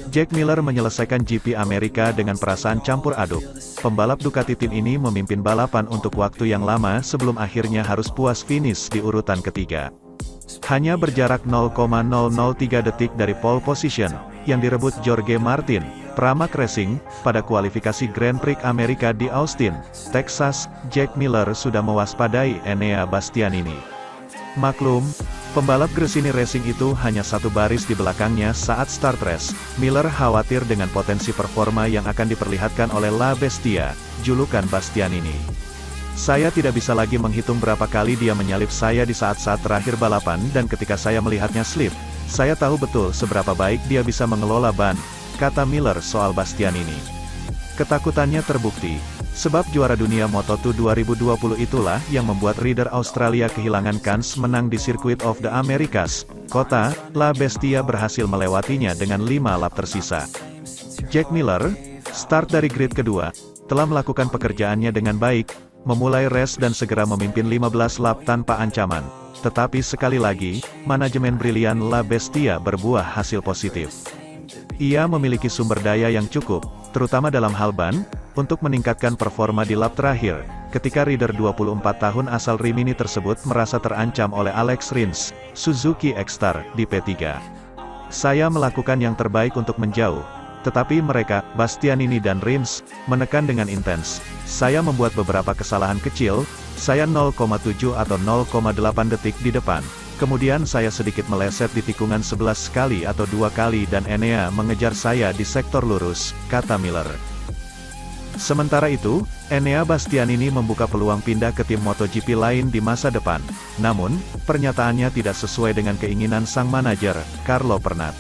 Jack Miller menyelesaikan GP Amerika dengan perasaan campur aduk. Pembalap Ducati tim ini memimpin balapan untuk waktu yang lama sebelum akhirnya harus puas finish di urutan ketiga. Hanya berjarak 0,003 detik dari pole position, yang direbut Jorge Martin, Pramac Racing, pada kualifikasi Grand Prix Amerika di Austin, Texas. Jack Miller sudah mewaspadai Enea Bastianini. Maklum, pembalap Gresini Racing itu hanya satu baris di belakangnya saat start race. Miller khawatir dengan potensi performa yang akan diperlihatkan oleh La Bestia, julukan Bastianini. Saya tidak bisa lagi menghitung berapa kali dia menyalip saya di saat-saat terakhir balapan dan ketika saya melihatnya slip, saya tahu betul seberapa baik dia bisa mengelola ban, kata Miller soal Bastianini. Ketakutannya terbukti, sebab juara dunia Moto2 2020 itulah yang membuat rider Australia kehilangan kans menang di Circuit of the Americas, kota La Bestia berhasil melewatinya dengan 5 lap tersisa. Jack Miller, start dari grid kedua, telah melakukan pekerjaannya dengan baik, memulai race dan segera memimpin 15 lap tanpa ancaman. Tetapi sekali lagi, manajemen brilian La Bestia berbuah hasil positif. Ia memiliki sumber daya yang cukup, terutama dalam hal ban, untuk meningkatkan performa di lap terakhir, ketika rider 24 tahun asal Rimini tersebut merasa terancam oleh Alex Rins, Suzuki X-Star, di P3. Saya melakukan yang terbaik untuk menjauh, tetapi mereka, Bastianini dan Rins, menekan dengan intens. Saya membuat beberapa kesalahan kecil, saya 0,7 atau 0,8 detik di depan. Kemudian saya sedikit meleset di tikungan 11 kali atau 2 kali dan Enea mengejar saya di sektor lurus, kata Miller. Sementara itu, Enea Bastianini membuka peluang pindah ke tim MotoGP lain di masa depan. Namun, pernyataannya tidak sesuai dengan keinginan sang manajer, Carlo Pernat.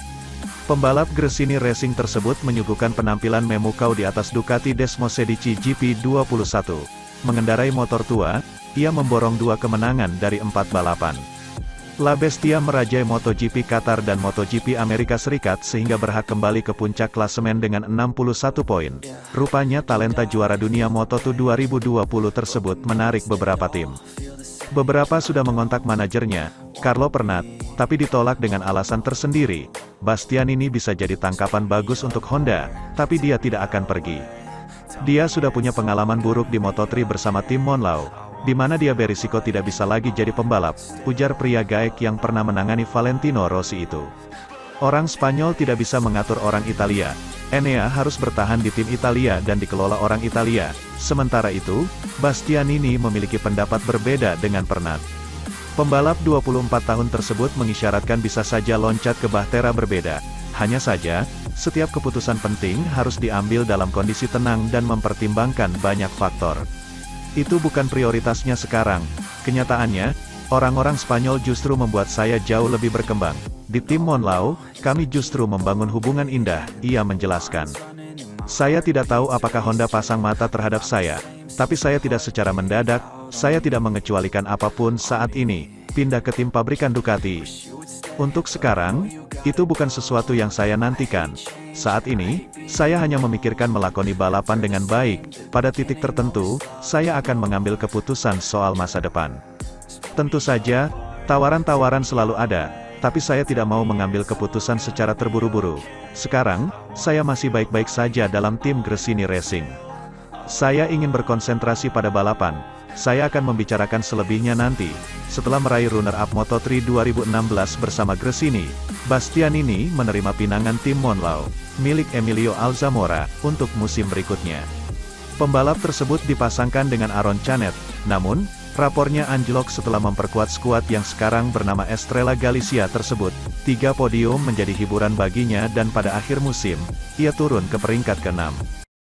Pembalap Gresini Racing tersebut menyuguhkan penampilan memukau di atas Ducati Desmosedici GP21. Mengendarai motor tua, ia memborong 2 kemenangan dari 4 balapan. La Bestia merajai MotoGP Qatar dan MotoGP Amerika Serikat sehingga berhak kembali ke puncak klasemen dengan 61 poin. Rupanya talenta juara dunia Moto2 2020 tersebut menarik beberapa tim. Beberapa sudah mengontak manajernya, Carlo Pernat, tapi ditolak dengan alasan tersendiri. Bastianini bisa jadi tangkapan bagus untuk Honda, tapi dia tidak akan pergi. Dia sudah punya pengalaman buruk di Moto3 bersama tim Monlau, di mana dia berisiko tidak bisa lagi jadi pembalap, ujar pria gaek yang pernah menangani Valentino Rossi itu. Orang Spanyol tidak bisa mengatur orang Italia. Enea harus bertahan di tim Italia dan dikelola orang Italia. Sementara itu, Bastianini memiliki pendapat berbeda dengan Pernat. Pembalap 24 tahun tersebut mengisyaratkan bisa saja loncat ke bahtera berbeda. Hanya saja, setiap keputusan penting harus diambil dalam kondisi tenang dan mempertimbangkan banyak faktor. Itu bukan prioritasnya sekarang. Kenyataannya, orang-orang Spanyol justru membuat saya jauh lebih berkembang. Di tim Monlau, kami justru membangun hubungan indah, ia menjelaskan. Saya tidak tahu apakah Honda pasang mata terhadap saya, tapi saya tidak secara mendadak, saya tidak mengecualikan apapun saat ini, pindah ke tim pabrikan Ducati. Untuk sekarang, itu bukan sesuatu yang saya nantikan. Saat ini, saya hanya memikirkan melakoni balapan dengan baik. Pada titik tertentu, saya akan mengambil keputusan soal masa depan. Tentu saja, tawaran-tawaran selalu ada, tapi saya tidak mau mengambil keputusan secara terburu-buru. Sekarang, saya masih baik-baik saja dalam tim Gresini Racing. Saya ingin berkonsentrasi pada balapan. Saya akan membicarakan selebihnya nanti. Setelah meraih runner-up Moto3 2016 bersama Gresini, Bastianini menerima pinangan tim Monlau, milik Emilio Alzamora, untuk musim berikutnya. Pembalap tersebut dipasangkan dengan Aaron Canet, namun, rapornya anjlok setelah memperkuat skuad yang sekarang bernama Estrella Galicia tersebut. 3 podium menjadi hiburan baginya dan pada akhir musim, ia turun ke peringkat ke-6.